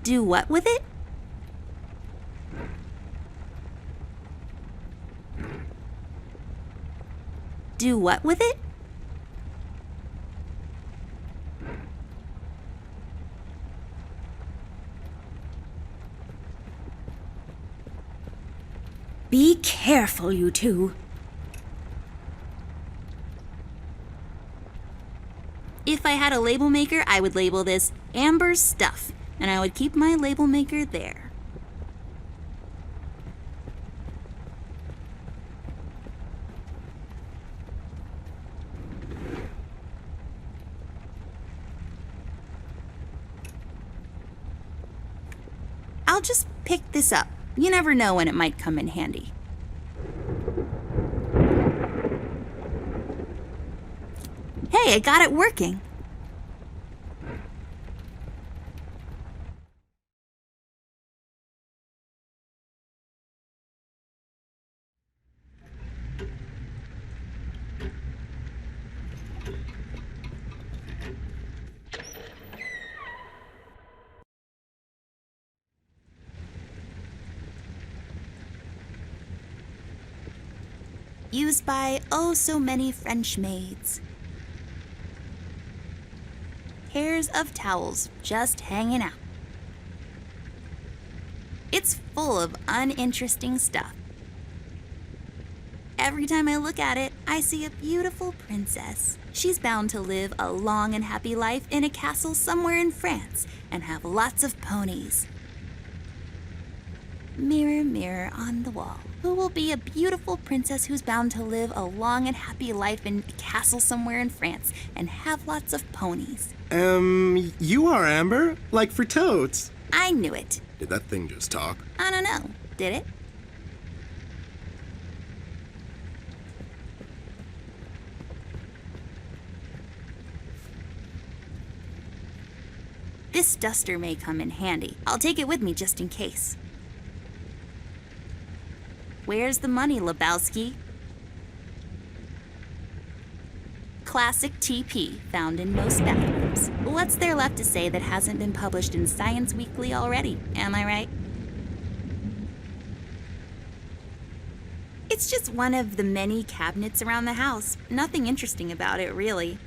Do what with it? Do what with it? Be careful, you two. If I had a label maker, I would label this Amber's Stuff, and I would keep my label maker there. I'll just pick this up. You never know when it might come in handy. Hey, I got it working. Used by oh so many French maids. Pairs of towels just hanging out. It's full of uninteresting stuff. Every time I look at it, I see a beautiful princess. She's bound to live a long and happy life in a castle somewhere in France and have lots of ponies. Mirror, mirror on the wall. Who will be a beautiful princess who's bound to live a long and happy life in a castle somewhere in France and have lots of ponies? You are Amber? Like for totes. I knew it. Did that thing just talk? I don't know. Did it? This duster may come in handy. I'll take it with me just in case. Where's the money, Lebowski? Classic TP, found in most bathrooms. What's there left to say that hasn't been published in Science Weekly already? Am I right? It's just one of the many cabinets around the house. Nothing interesting about it, really.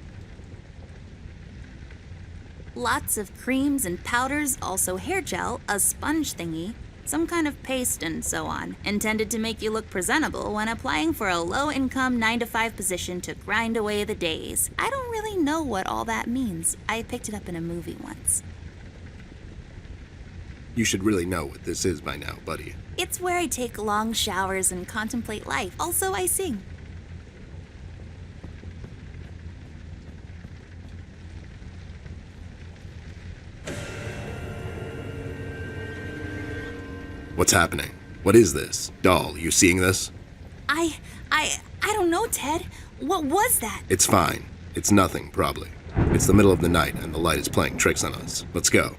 Lots of creams and powders, also hair gel, a sponge thingy, some kind of paste and so on, intended to make you look presentable when applying for a low-income 9-to-5 position to grind away the days. I don't really know what all that means. I picked it up in a movie once. You should really know what this is by now, buddy. It's where I take long showers and contemplate life. Also, I sing. What's happening? What is this? Doll, you seeing this? I don't know, Ted. What was that? It's fine. It's nothing, probably. It's the middle of the night and the light is playing tricks on us. Let's go.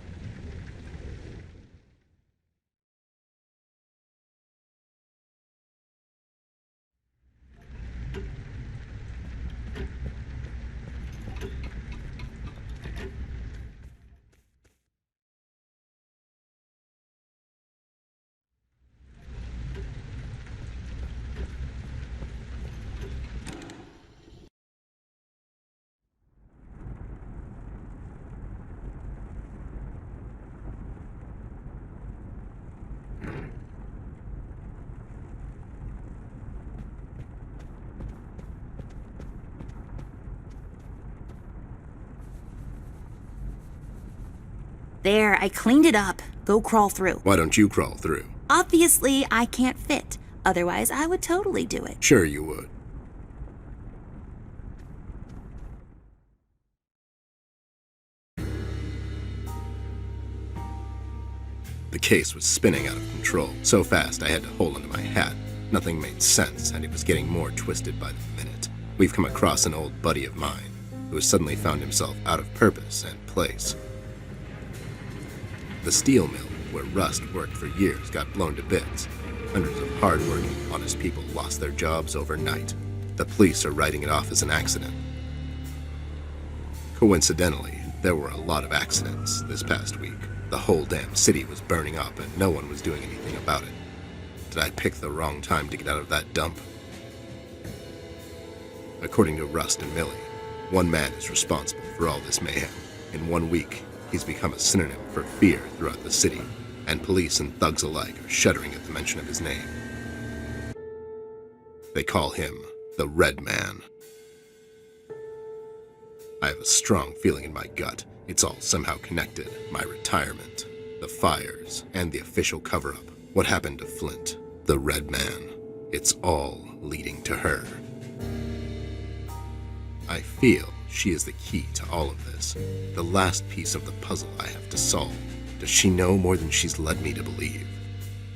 There, I cleaned it up. Go crawl through. Why don't you crawl through? Obviously, I can't fit. Otherwise, I would totally do it. Sure you would. The case was spinning out of control, so fast I had to hold onto my hat. Nothing made sense, and it was getting more twisted by the minute. We've come across an old buddy of mine, who has suddenly found himself out of purpose and place. The steel mill, where Rust worked for years, got blown to bits. Hundreds of hard-working, honest people lost their jobs overnight. The police are writing it off as an accident. Coincidentally, there were a lot of accidents this past week. The whole damn city was burning up and no one was doing anything about it. Did I pick the wrong time to get out of that dump? According to Rust and Millie, one man is responsible for all this mayhem. In 1 week, he's become a synonym for fear throughout the city, and police and thugs alike are shuddering at the mention of his name. They call him the Red Man. I have a strong feeling in my gut it's all somehow connected. My retirement, the fires, and the official cover-up. What happened to Flint, the Red Man? It's all leading to her. I feel she is the key to all of this, the last piece of the puzzle I have to solve. Does she know more than she's led me to believe?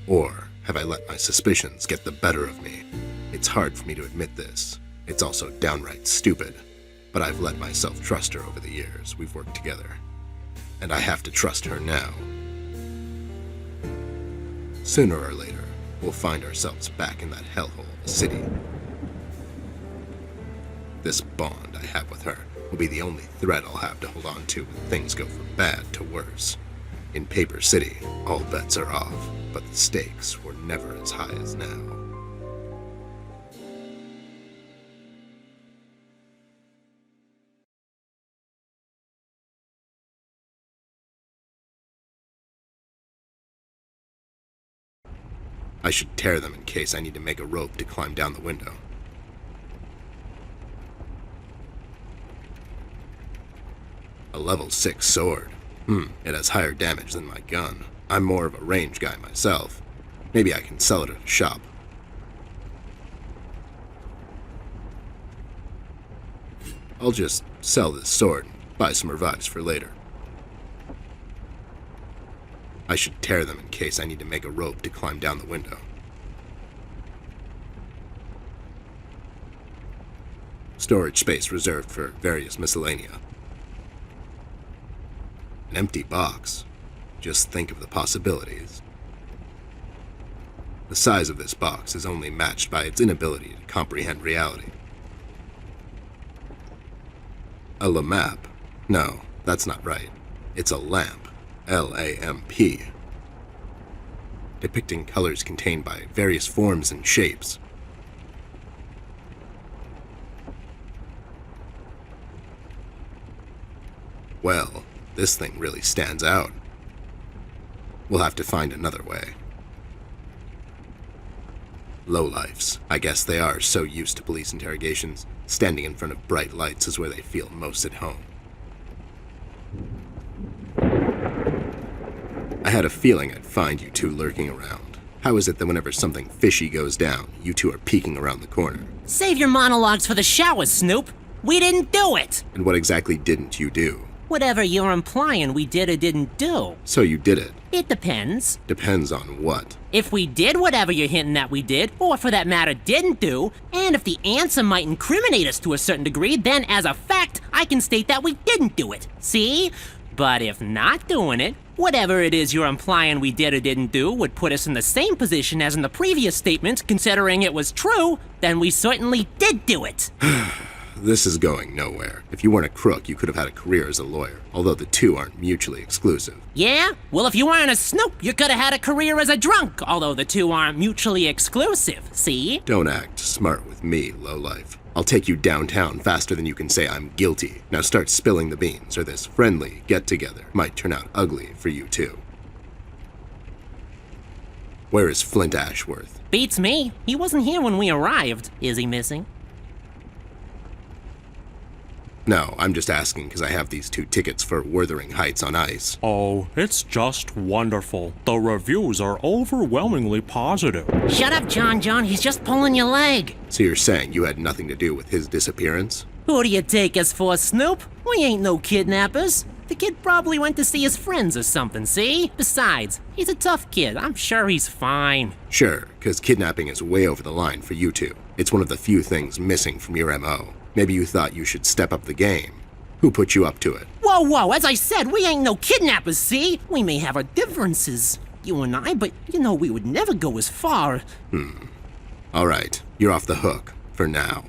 Or have I let my suspicions get the better of me? It's hard for me to admit this. It's also downright stupid. But I've let myself trust her over the years we've worked together. And I have to trust her now. Sooner or later, we'll find ourselves back in that hellhole of a city. This bond I have with her will be the only thread I'll have to hold on to when things go from bad to worse. In Paper City, all bets are off, but the stakes were never as high as now. I should tear them in case I need to make a rope to climb down the window. A level 6 sword. It has higher damage than my gun. I'm more of a range guy myself. Maybe I can sell it at a shop. I'll just sell this sword and buy some revives for later. I should tear them in case I need to make a rope to climb down the window. Storage space reserved for various miscellanea. An empty box. Just think of the possibilities. The size of this box is only matched by its inability to comprehend reality. A lamp? No, that's not right. It's a lamp. L-A-M-P. Depicting colors contained by various forms and shapes. Well, this thing really stands out. We'll have to find another way. Lowlifes. I guess they are so used to police interrogations. Standing in front of bright lights is where they feel most at home. I had a feeling I'd find you two lurking around. How is it that whenever something fishy goes down, you two are peeking around the corner? Save your monologues for the shower, Snoop. We didn't do it. And what exactly didn't you do? Whatever you're implying we did or didn't do. So you did it. It depends. Depends on what? If we did whatever you're hinting that we did, or for that matter didn't do, and if the answer might incriminate us to a certain degree, then as a fact, I can state that we didn't do it. See? But if not doing it, whatever it is you're implying we did or didn't do would put us in the same position as in the previous statement, considering it was true, then we certainly did do it. This is going nowhere. If you weren't a crook, you could have had a career as a lawyer, although the two aren't mutually exclusive. Yeah? Well, if you weren't a Snoop, you could have had a career as a drunk, although the two aren't mutually exclusive, see? Don't act smart with me, lowlife. I'll take you downtown faster than you can say I'm guilty. Now start spilling the beans, or this friendly get-together might turn out ugly for you two. Where is Flint Ashworth? Beats me. He wasn't here when we arrived. Is he missing? No, I'm just asking because I have these 2 tickets for Wuthering Heights on ice. Oh, it's just wonderful. The reviews are overwhelmingly positive. Shut up, John. He's just pulling your leg. So you're saying you had nothing to do with his disappearance? Who do you take us for, Snoop? We ain't no kidnappers. The kid probably went to see his friends or something, see? Besides, he's a tough kid. I'm sure he's fine. Sure, because kidnapping is way over the line for you two. It's one of the few things missing from your M.O. Maybe you thought you should step up the game. Who put you up to it? Whoa, as I said, we ain't no kidnappers, see? We may have our differences, you and I, but we would never go as far. All right, you're off the hook, for now.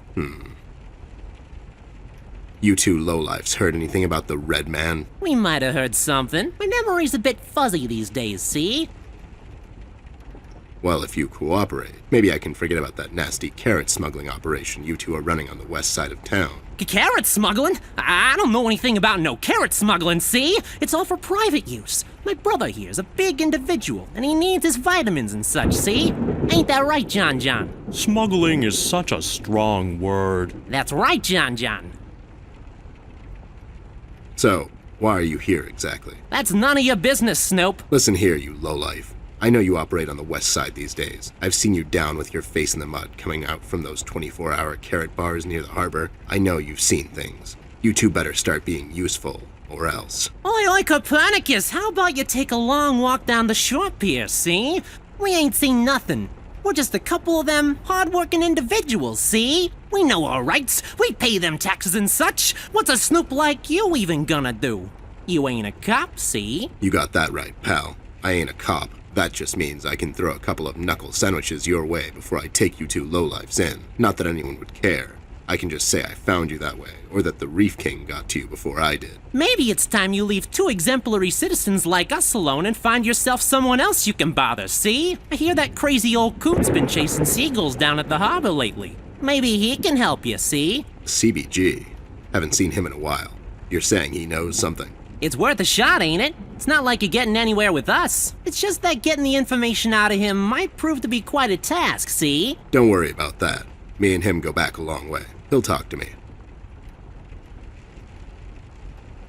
You two lowlifes heard anything about the Red Man? We might have heard something. My memory's a bit fuzzy these days, see? Well, if you cooperate, maybe I can forget about that nasty carrot smuggling operation you two are running on the west side of town. Carrot smuggling? I don't know anything about no carrot smuggling, see? It's all for private use. My brother here's a big individual, and he needs his vitamins and such, see? Ain't that right, John John? Smuggling is such a strong word. That's right, John John. So, why are you here exactly? That's none of your business, Snope. Listen here, you lowlife. I know you operate on the west side these days. I've seen you down with your face in the mud coming out from those 24-hour carrot bars near the harbor. I know you've seen things. You two better start being useful, or else. Oi, oi, Copernicus, how about you take a long walk down the shore pier, see? We ain't seen nothing. We're just a couple of them hard-working individuals, see? We know our rights. We pay them taxes and such. What's a snoop like you even gonna do? You ain't a cop, see? You got that right, pal. I ain't a cop. That just means I can throw a couple of knuckle sandwiches your way before I take you two lowlifes in. Not that anyone would care. I can just say I found you that way, or that the Reef King got to you before I did. Maybe it's time you leave two exemplary citizens like us alone and find yourself someone else you can bother, see? I hear that crazy old coot's been chasing seagulls down at the harbor lately. Maybe he can help you, see? CBG. Haven't seen him in a while. You're saying he knows something? It's worth a shot, ain't it? It's not like you're getting anywhere with us. It's just that getting the information out of him might prove to be quite a task, see? Don't worry about that. Me and him go back a long way. He'll talk to me.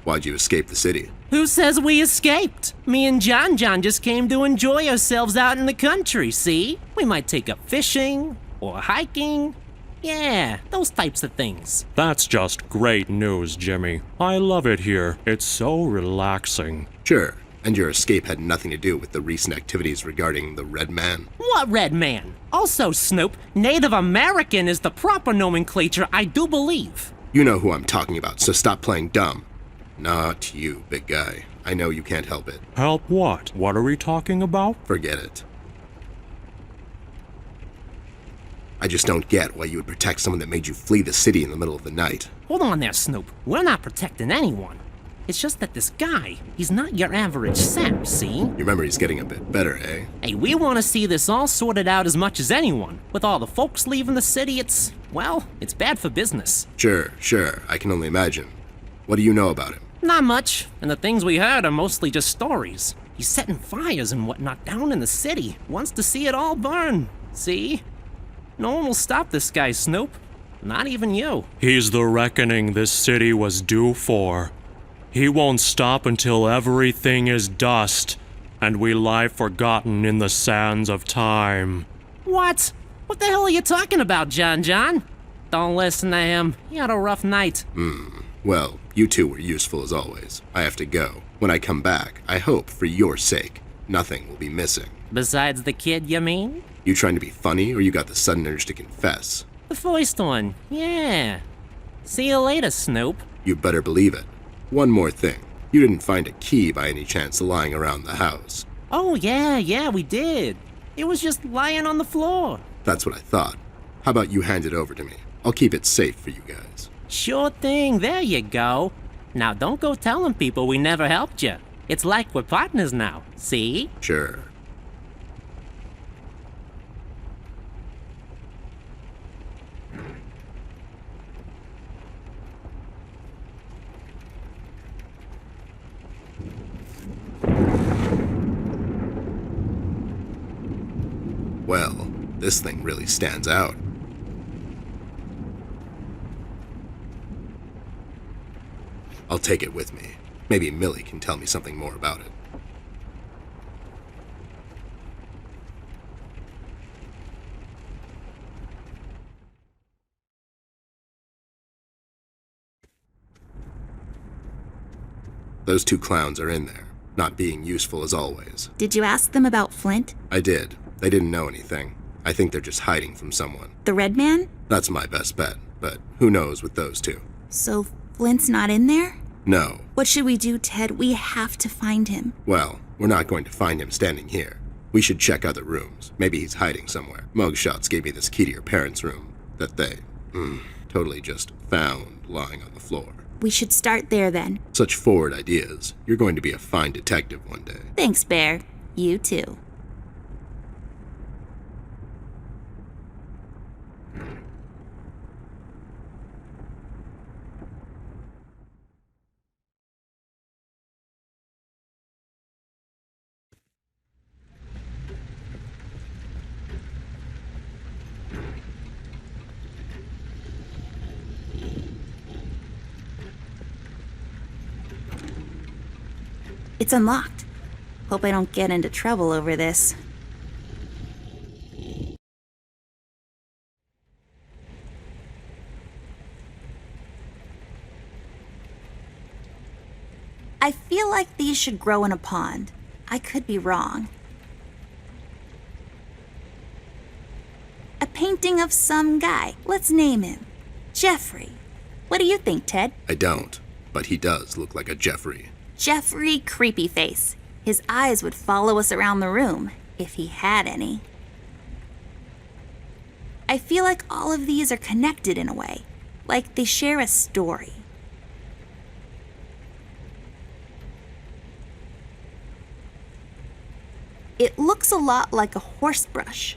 Why'd you escape the city? Who says we escaped? Me and John John just came to enjoy ourselves out in the country, see? We might take up fishing or hiking. Yeah, those types of things. That's just great news, Jimmy. I love it here. It's so relaxing. Sure, and your escape had nothing to do with the recent activities regarding the Red Man? What Red Man? Also, Snoop, Native American is the proper nomenclature, I do believe. You know who I'm talking about, so stop playing dumb. Not you, big guy. I know you can't help it. Help what? What are we talking about? Forget it. I just don't get why you would protect someone that made you flee the city in the middle of the night. Hold on there, Snoop. We're not protecting anyone. It's just that this guy, he's not your average sap, see? Your memory's getting a bit better, eh? Hey, we want to see this all sorted out as much as anyone. With all the folks leaving the city, it's bad for business. Sure, I can only imagine. What do you know about him? Not much, and the things we heard are mostly just stories. He's setting fires and whatnot down in the city. Wants to see it all burn, see? No one will stop this guy, Snoop. Not even you. He's the reckoning this city was due for. He won't stop until everything is dust, and we lie forgotten in the sands of time. What? What the hell are you talking about, John John? Don't listen to him. He had a rough night. Well, you two were useful as always. I have to go. When I come back, I hope, for your sake, nothing will be missing. Besides the kid, you mean? You trying to be funny, or you got the sudden urge to confess? The first one, yeah. See you later, Snoop. You better believe it. One more thing. You didn't find a key by any chance lying around the house. Oh, yeah, we did. It was just lying on the floor. That's what I thought. How about you hand it over to me? I'll keep it safe for you guys. Sure thing, there you go. Now don't go telling people we never helped you. It's like we're partners now, see? Sure. Well, this thing really stands out. I'll take it with me. Maybe Millie can tell me something more about it. Those two clowns are in there, not being useful as always. Did you ask them about Flint? I did. They didn't know anything. I think they're just hiding from someone. The Red Man? That's my best bet, but who knows with those two? So Flint's not in there? No. What should we do, Ted? We have to find him. Well, we're not going to find him standing here. We should check other rooms. Maybe he's hiding somewhere. Mugshots gave me this key to your parents' room that they, totally just found lying on the floor. We should start there then. Such forward ideas. You're going to be a fine detective one day. Thanks, Bear. You too. It's unlocked. Hope I don't get into trouble over this. I feel like these should grow in a pond. I could be wrong. A painting of some guy. Let's name him. Jeffrey. What do you think, Ted? I don't, but he does look like a Jeffrey. Jeffrey Creepyface. His eyes would follow us around the room, if he had any. I feel like all of these are connected in a way, like they share a story. It looks a lot like a horse brush.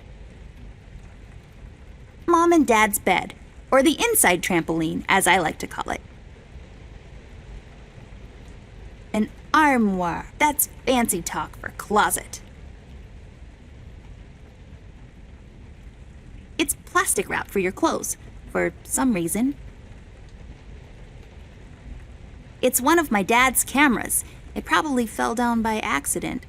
Mom and Dad's bed, or the inside trampoline, as I like to call it. An armoire. That's fancy talk for closet. It's plastic wrap for your clothes, for some reason. It's one of my dad's cameras. It probably fell down by accident.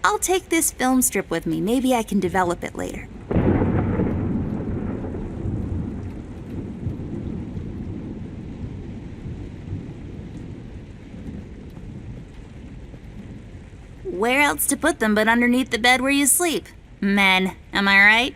I'll take this film strip with me. Maybe I can develop it later. Where else to put them but underneath the bed where you sleep? Men, am I right?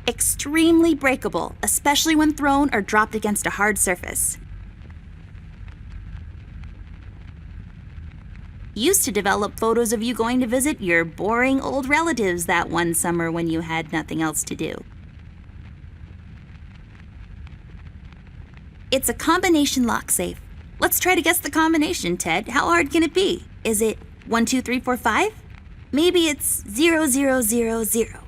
Extremely breakable, especially when thrown or dropped against a hard surface. Used to develop photos of you going to visit your boring old relatives that one summer when you had nothing else to do. It's a combination lock safe. Let's try to guess the combination, Ted. How hard can it be? Is it 1, 2, 3, 4, 5? Maybe it's 0, 0, 0, 0.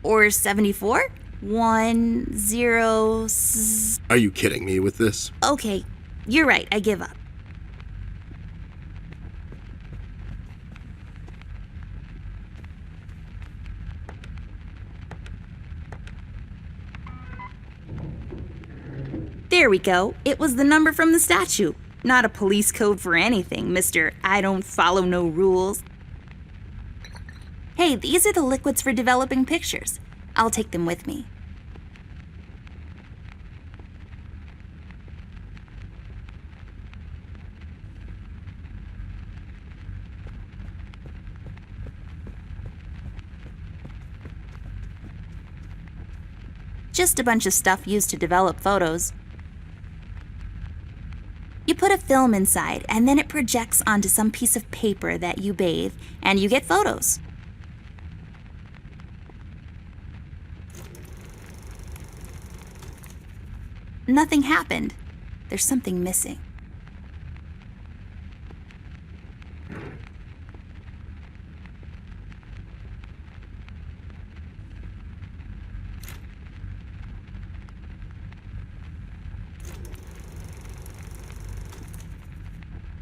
Or 74? 1, 0... Are you kidding me with this? Okay, you're right. I give up. There we go. It was the number from the statue. Not a police code for anything, Mr. I don't follow no rules. Hey, these are the liquids for developing pictures. I'll take them with me. Just a bunch of stuff used to develop photos. You put a film inside, and then it projects onto some piece of paper that you bathe, and you get photos. Nothing happened. There's something missing.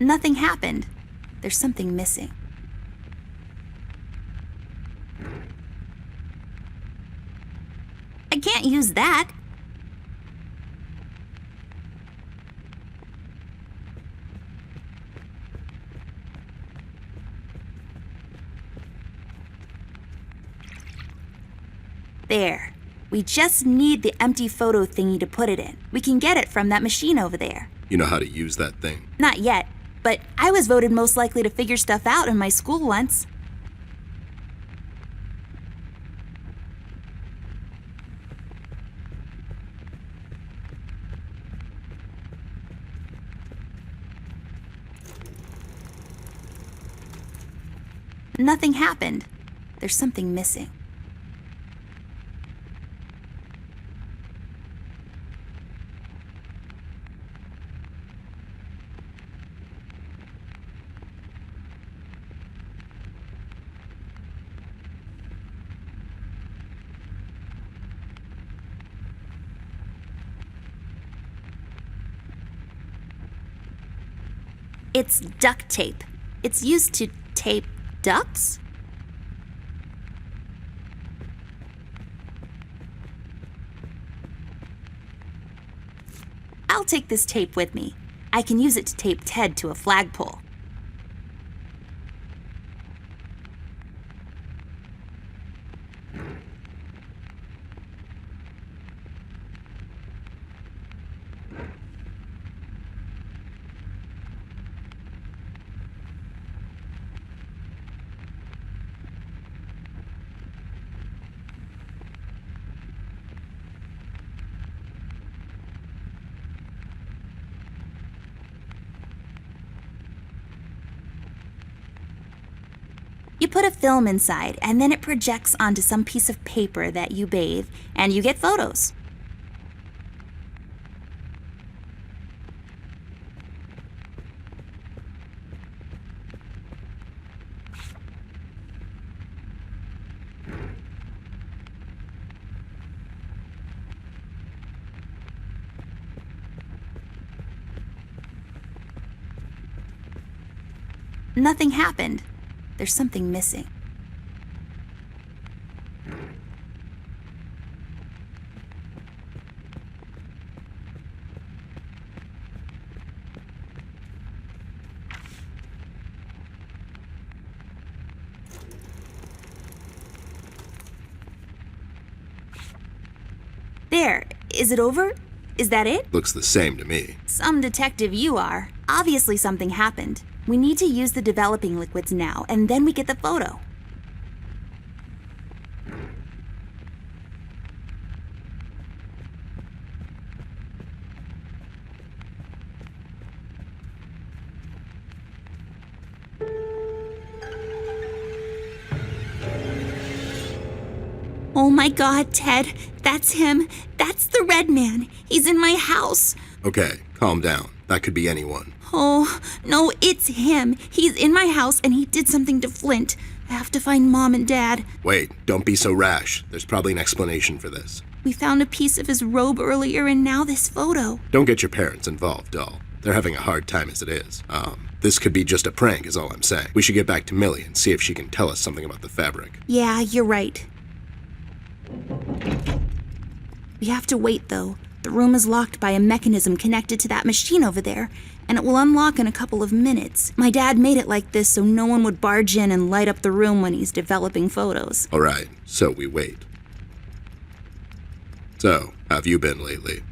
Nothing happened. There's something missing. I can't use that. There. We just need the empty photo thingy to put it in. We can get it from that machine over there. You know how to use that thing? Not yet. but I was voted most likely to figure stuff out in my school once. Nothing happened. There's something missing. It's duct tape. It's used to tape ducks? I'll take this tape with me. I can use it to tape Ted to a flagpole. You put a film inside, and then it projects onto some piece of paper that you bathe, and you get photos. Nothing happened. There's something missing. There. Is it over? Is that it? Looks the same to me. Some detective you are. Obviously something happened. We need to use the developing liquids now, and then we get the photo. Oh my God, Ted. That's him. That's the red man. He's in my house. Okay, calm down. That could be anyone. Oh, no, it's him. He's in my house and he did something to Flint. I have to find Mom and Dad. Wait, don't be so rash. There's probably an explanation for this. We found a piece of his robe earlier and now this photo. Don't get your parents involved, doll. They're having a hard time as it is. This could be just a prank is all I'm saying. We should get back to Millie and see if she can tell us something about the fabric. Yeah, you're right. We have to wait, though. The room is locked by a mechanism connected to that machine over there, and it will unlock in a couple of minutes. My dad made it like this so no one would barge in and light up the room when he's developing photos. All right, so we wait. So, how have you been lately?